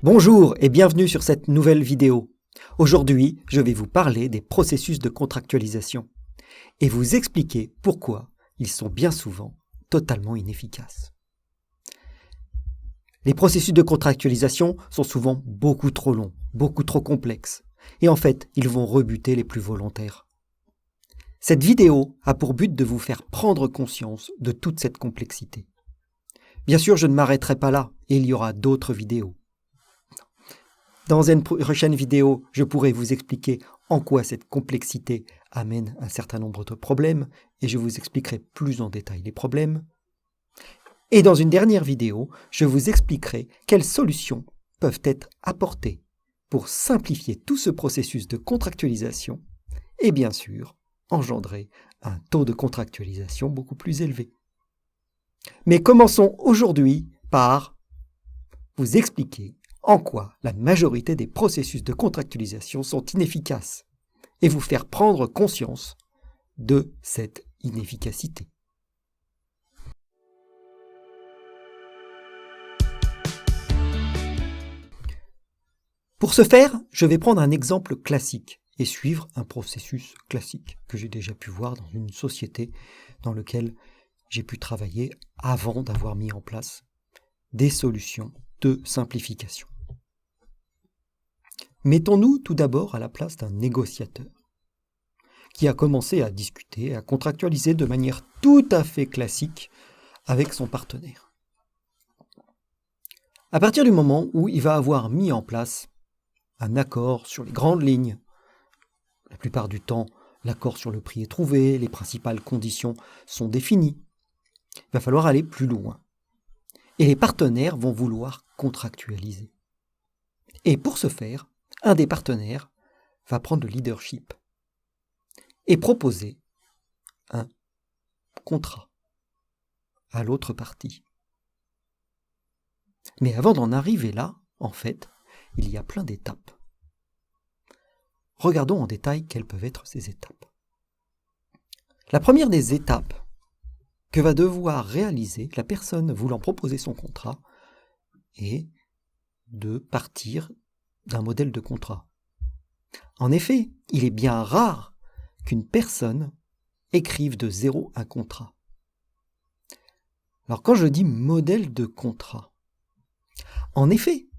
Bonjour et bienvenue sur cette nouvelle vidéo. Aujourd'hui, je vais vous parler des processus de contractualisation et vous expliquer pourquoi ils sont bien souvent totalement inefficaces. Les processus de contractualisation sont souvent beaucoup trop longs, beaucoup trop complexes et en fait, ils vont rebuter les plus volontaires. Cette vidéo a pour but de vous faire prendre conscience de toute cette complexité. Bien sûr, je ne m'arrêterai pas là et il y aura d'autres vidéos. Dans une prochaine vidéo, je pourrai vous expliquer en quoi cette complexité amène un certain nombre de problèmes et je vous expliquerai plus en détail les problèmes. Et dans une dernière vidéo, je vous expliquerai quelles solutions peuvent être apportées pour simplifier tout ce processus de contractualisation et bien sûr engendrer un taux de contractualisation beaucoup plus élevé. Mais commençons aujourd'hui par vous expliquer en quoi la majorité des processus de contractualisation sont inefficaces et vous faire prendre conscience de cette inefficacité. Pour ce faire, je vais prendre un exemple classique et suivre un processus classique que j'ai déjà pu voir dans une société dans laquelle j'ai pu travailler avant d'avoir mis en place des solutions de simplification. Mettons-nous tout d'abord à la place d'un négociateur qui a commencé à discuter, à contractualiser de manière tout à fait classique avec son partenaire. À partir du moment où il va avoir mis en place un accord sur les grandes lignes, la plupart du temps, l'accord sur le prix est trouvé, les principales conditions sont définies, il va falloir aller plus loin. Et les partenaires vont vouloir contractualiser. Et pour ce faire, un des partenaires va prendre le leadership et proposer un contrat à l'autre partie. Mais avant d'en arriver là, en fait, il y a plein d'étapes. Regardons en détail quelles peuvent être ces étapes. La première des étapes que va devoir réaliser la personne voulant proposer son contrat est de partir d'un modèle de contrat. En effet, il est bien rare qu'une personne écrive de zéro un contrat. Alors quand je dis modèle de contrat, en effet,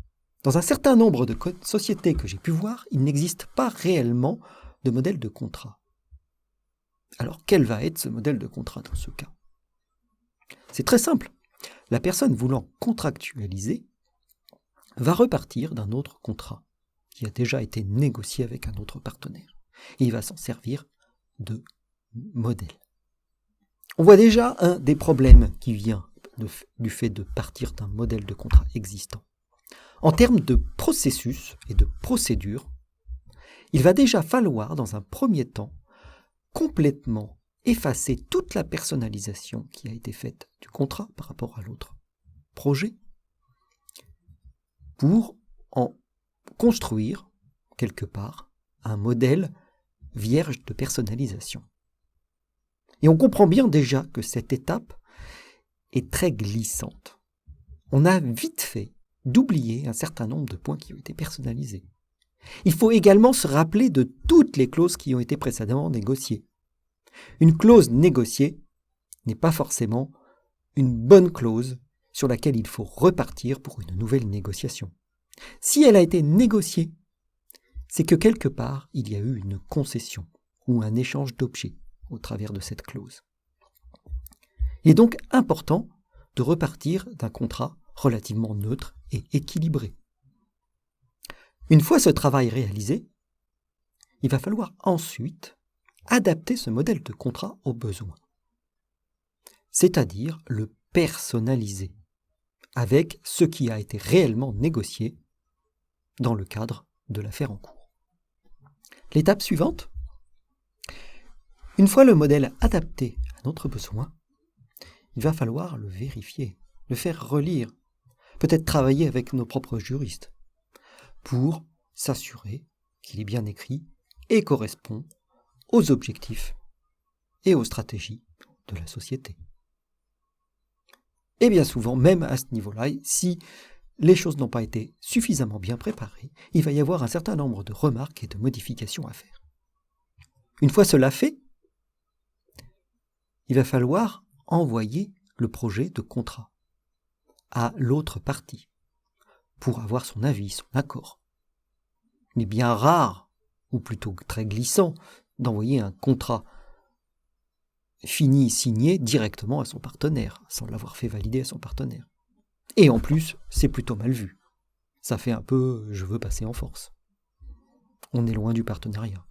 dans un certain nombre de sociétés que j'ai pu voir, il n'existe pas réellement de modèle de contrat. Alors quel va être ce modèle de contrat dans ce cas ? C'est très simple. La personne voulant contractualiser va repartir d'un autre contrat qui a déjà été négocié avec un autre partenaire. Et il va s'en servir de modèle. On voit déjà un des problèmes qui vient du fait de partir d'un modèle de contrat existant. En termes de processus et de procédure, il va déjà falloir, dans un premier temps, complètement effacer toute la personnalisation qui a été faite du contrat par rapport à l'autre projet pour en construire, quelque part, un modèle vierge de personnalisation. Et on comprend bien déjà que cette étape est très glissante. On a vite fait d'oublier un certain nombre de points qui ont été personnalisés. Il faut également se rappeler de toutes les clauses qui ont été précédemment négociées. Une clause négociée n'est pas forcément une bonne clause sur laquelle il faut repartir pour une nouvelle négociation. Si elle a été négociée, c'est que quelque part, il y a eu une concession ou un échange d'objets au travers de cette clause. Il est donc important de repartir d'un contrat relativement neutre et équilibré. Une fois ce travail réalisé, il va falloir ensuite adapter ce modèle de contrat aux besoins, c'est-à-dire le personnaliser avec ce qui a été réellement négocié dans le cadre de l'affaire en cours. L'étape suivante, une fois le modèle adapté à notre besoin, il va falloir le vérifier, le faire relire, peut-être travailler avec nos propres juristes pour s'assurer qu'il est bien écrit et correspond aux objectifs et aux stratégies de la société. Et bien souvent, même à ce niveau-là, si les choses n'ont pas été suffisamment bien préparées, il va y avoir un certain nombre de remarques et de modifications à faire. Une fois cela fait, il va falloir envoyer le projet de contrat à l'autre partie pour avoir son avis, son accord. Il est bien rare, ou plutôt très glissant, d'envoyer un contrat fini, signé directement à son partenaire, sans l'avoir fait valider à son partenaire. Et en plus, c'est plutôt mal vu. Ça fait un peu « je veux passer en force ». On est loin du partenariat.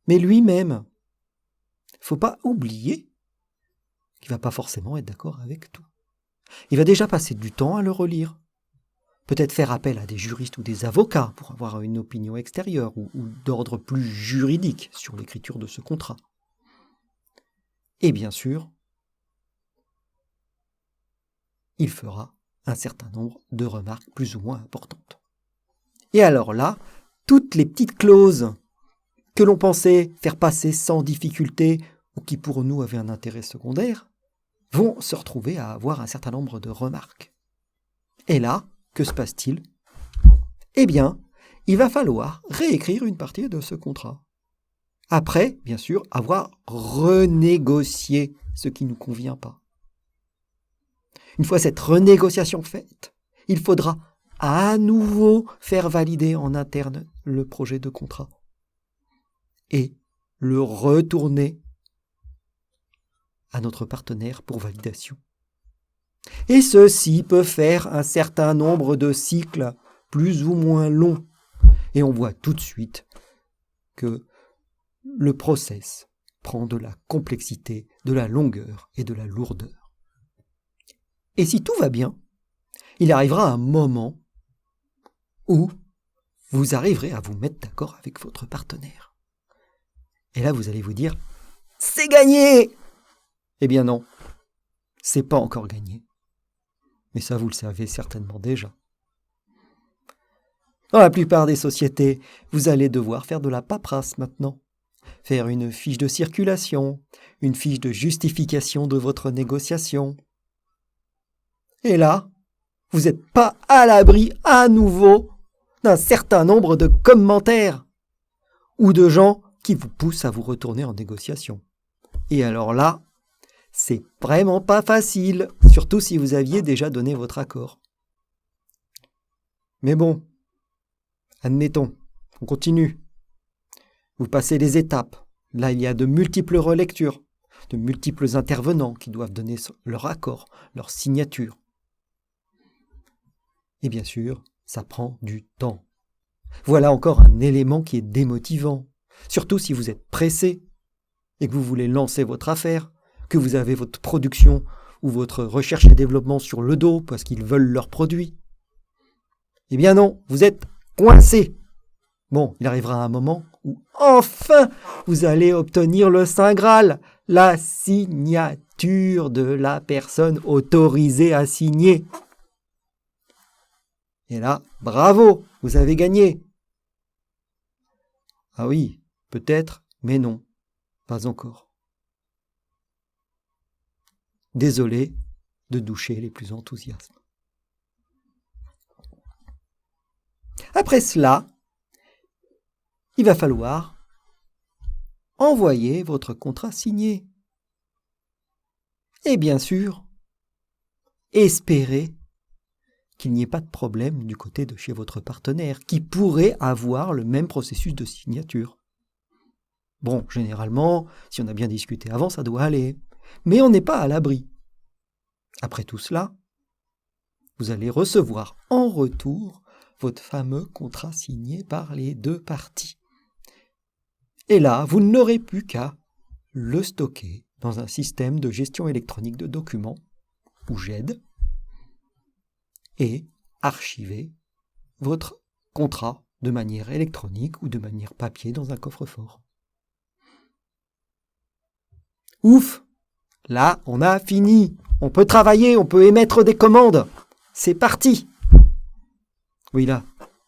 Mais lui-même, faut pas oublier qu'il va pas forcément être d'accord avec tout. Il va déjà passer du temps à le relire. Peut-être faire appel à des juristes ou des avocats pour avoir une opinion extérieure ou d'ordre plus juridique sur l'écriture de ce contrat. Et bien sûr, il fera un certain nombre de remarques plus ou moins importantes. Et alors là, toutes les petites clauses que l'on pensait faire passer sans difficulté ou qui pour nous avaient un intérêt secondaire, vont se retrouver à avoir un certain nombre de remarques. Et là, que se passe-t-il ? Eh bien, il va falloir réécrire une partie de ce contrat. Après, bien sûr, avoir renégocié ce qui ne nous convient pas. Une fois cette renégociation faite, il faudra à nouveau faire valider en interne le projet de contrat et le retourner à notre partenaire pour validation. Et ceci peut faire un certain nombre de cycles plus ou moins longs. Et on voit tout de suite que le process prend de la complexité, de la longueur et de la lourdeur. Et si tout va bien, il arrivera un moment où vous arriverez à vous mettre d'accord avec votre partenaire. Et là, vous allez vous dire « c'est gagné !» Eh bien non, c'est pas encore gagné. Mais ça, vous le savez certainement déjà. Dans la plupart des sociétés, vous allez devoir faire de la paperasse maintenant. Faire une fiche de circulation, une fiche de justification de votre négociation. Et là, vous n'êtes pas à l'abri à nouveau d'un certain nombre de commentaires ou de gens qui vous poussent à vous retourner en négociation. Et alors là, c'est vraiment pas facile, surtout si vous aviez déjà donné votre accord. Mais bon, admettons, on continue. Vous passez les étapes. Là, il y a de multiples relectures, de multiples intervenants qui doivent donner leur accord, leur signature. Et bien sûr, ça prend du temps. Voilà encore un élément qui est démotivant, surtout si vous êtes pressé et que vous voulez lancer votre affaire, que vous avez votre production ou votre recherche et développement sur le dos parce qu'ils veulent leurs produits. Eh bien non, vous êtes coincé. Bon, il arrivera un moment où enfin vous allez obtenir le Saint Graal, la signature de la personne autorisée à signer. Et là, bravo, vous avez gagné. Ah oui, peut-être, mais non, pas encore. Désolé de doucher les plus enthousiastes. Après cela, il va falloir envoyer votre contrat signé. Et bien sûr, espérer qu'il n'y ait pas de problème du côté de chez votre partenaire, qui pourrait avoir le même processus de signature. Bon, généralement, si on a bien discuté avant, ça doit aller. Mais on n'est pas à l'abri. Après tout cela, vous allez recevoir en retour votre fameux contrat signé par les deux parties. Et là, vous n'aurez plus qu'à le stocker dans un système de gestion électronique de documents, ou GED, et archiver votre contrat de manière électronique ou de manière papier dans un coffre-fort. Ouf! Là, on a fini. On peut travailler, on peut émettre des commandes. C'est parti! Oui, là,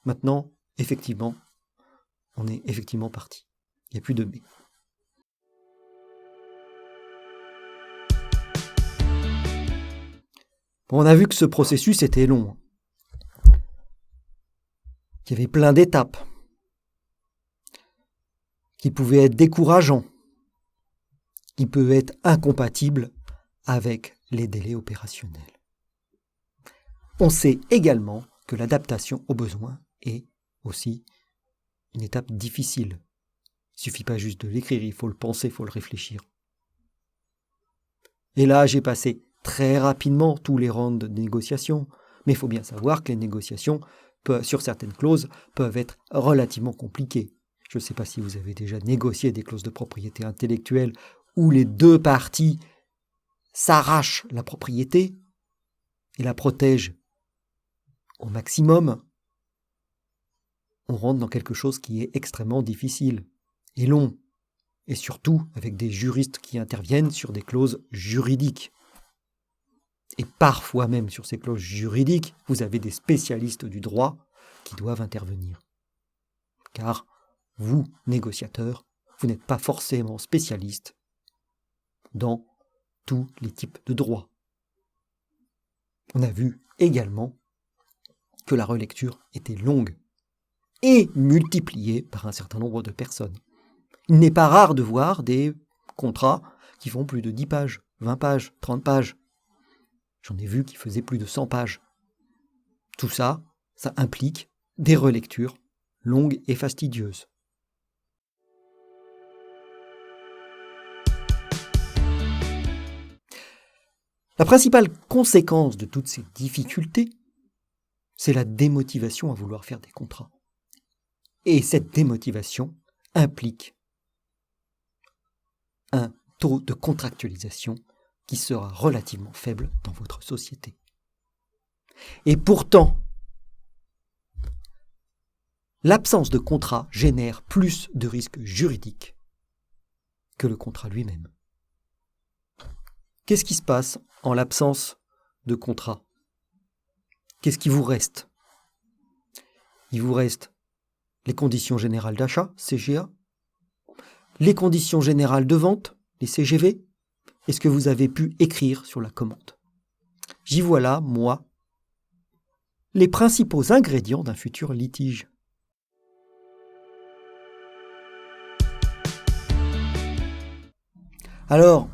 maintenant, effectivement, on est effectivement parti. Il n'y a plus de mais. On a vu que ce processus était long, qu'il y avait plein d'étapes, qu'il pouvait être décourageant, qu'il peut être incompatible avec les délais opérationnels. On sait également que l'adaptation aux besoins est aussi une étape difficile. Il ne suffit pas juste de l'écrire, il faut le penser, il faut le réfléchir. Et là, j'ai passé très rapidement tous les rounds de négociation, mais il faut bien savoir que les négociations, sur certaines clauses, peuvent être relativement compliquées. Je ne sais pas si vous avez déjà négocié des clauses de propriété intellectuelle où les deux parties s'arrachent la propriété et la protègent au maximum. On rentre dans quelque chose qui est extrêmement difficile et long, et surtout avec des juristes qui interviennent sur des clauses juridiques. Et parfois même sur ces clauses juridiques, vous avez des spécialistes du droit qui doivent intervenir. Car vous, négociateurs, vous n'êtes pas forcément spécialiste dans tous les types de droits. On a vu également que la relecture était longue et multipliée par un certain nombre de personnes. Il n'est pas rare de voir des contrats qui font plus de 10 pages, 20 pages, 30 pages. J'en ai vu qui faisaient plus de 100 pages. Tout ça, ça implique des relectures longues et fastidieuses. La principale conséquence de toutes ces difficultés, c'est la démotivation à vouloir faire des contrats. Et cette démotivation implique un taux de contractualisation qui sera relativement faible dans votre société. Et pourtant, l'absence de contrat génère plus de risques juridiques que le contrat lui-même. Qu'est-ce qui se passe en l'absence de contrat? Qu'est-ce qui vous reste? Il vous reste les conditions générales d'achat, CGA, les conditions générales de vente, les CGV, et ce que vous avez pu écrire sur la commande. J'y vois là, moi, les principaux ingrédients d'un futur litige. Alors,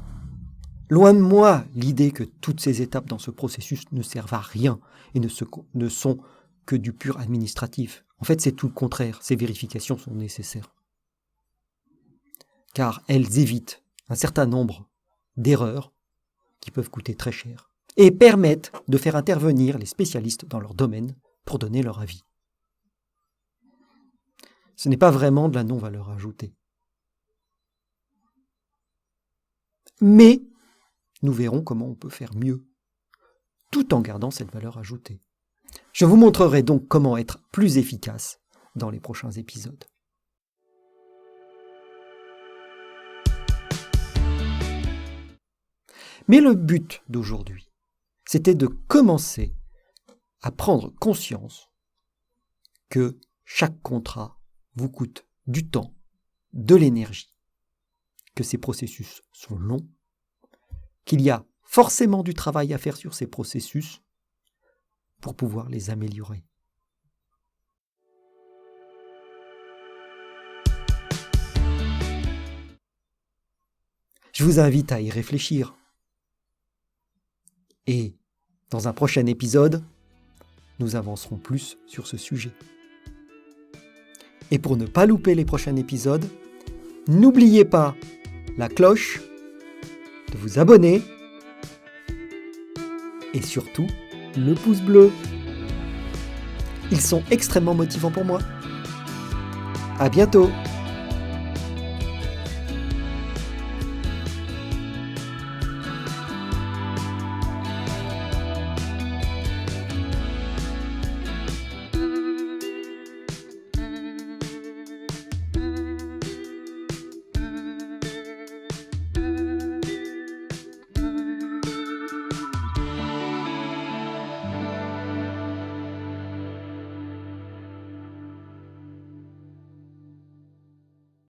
loin de moi l'idée que toutes ces étapes dans ce processus ne servent à rien et ne sont que du pur administratif. En fait, c'est tout le contraire. Ces vérifications sont nécessaires. Car elles évitent un certain nombre d'erreurs qui peuvent coûter très cher et permettent de faire intervenir les spécialistes dans leur domaine pour donner leur avis. Ce n'est pas vraiment de la non-valeur ajoutée. Mais nous verrons comment on peut faire mieux, tout en gardant cette valeur ajoutée. Je vous montrerai donc comment être plus efficace dans les prochains épisodes. Mais le but d'aujourd'hui, c'était de commencer à prendre conscience que chaque contrat vous coûte du temps, de l'énergie, que ces processus sont longs, qu'il y a forcément du travail à faire sur ces processus pour pouvoir les améliorer. Je vous invite à y réfléchir. Et dans un prochain épisode, nous avancerons plus sur ce sujet. Et pour ne pas louper les prochains épisodes, n'oubliez pas la cloche, de vous abonner et surtout le pouce bleu. Ils sont extrêmement motivants pour moi. À bientôt!